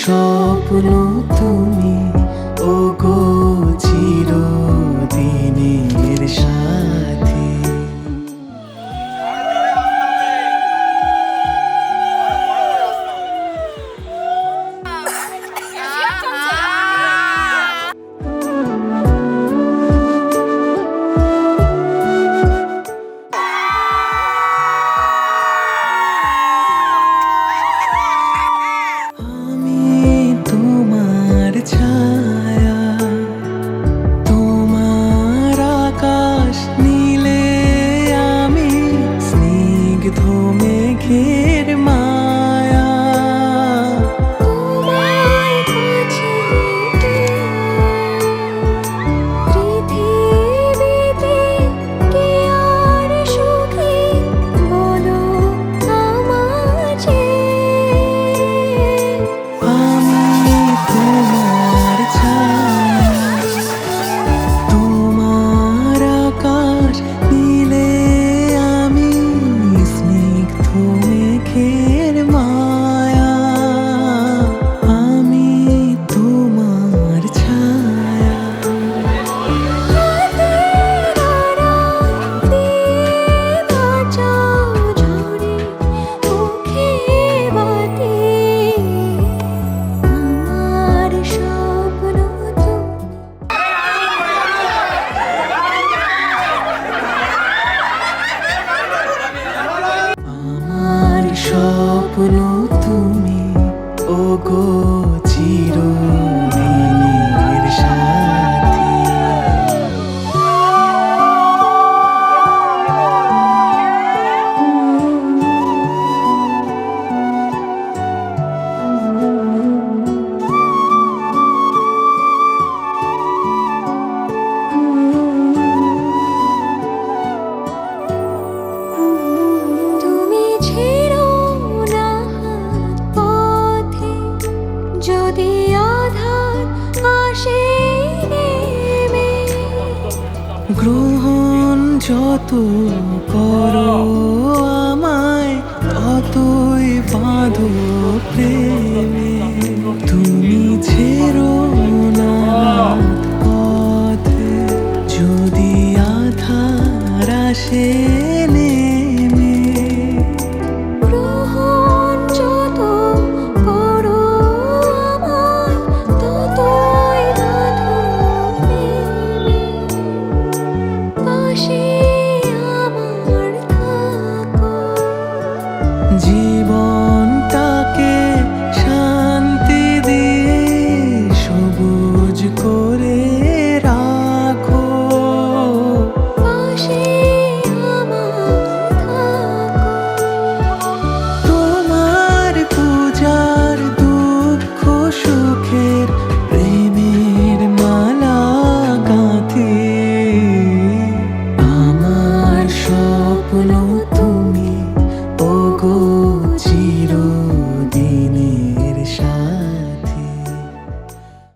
স্বপ্ন তুমি, ওগো চিরদিনের সাথী। ছায়া তোমার আকাশ নীলে, আমি স্নিগ্ধ মেঘের মায়া। তোমার কাছে পৃথিবীতে কে আর সুখী বলো আমাকে। আমি তোমার ছায়া তোমার আকাশ নীলে, আমি স্নিগ্ধ মেঘের মায়া। আমি তোমার ছায়া। আমার স্বপ্ন তুমি, ওগো চিরদিনের সাথী। তুমি ছেড়ো না হাত পথে, যদি আধার আসে নেমে। গ্রহণ যত করো আমায়, ততই বাঁধো প্রেমে। তুমি ছেড়ো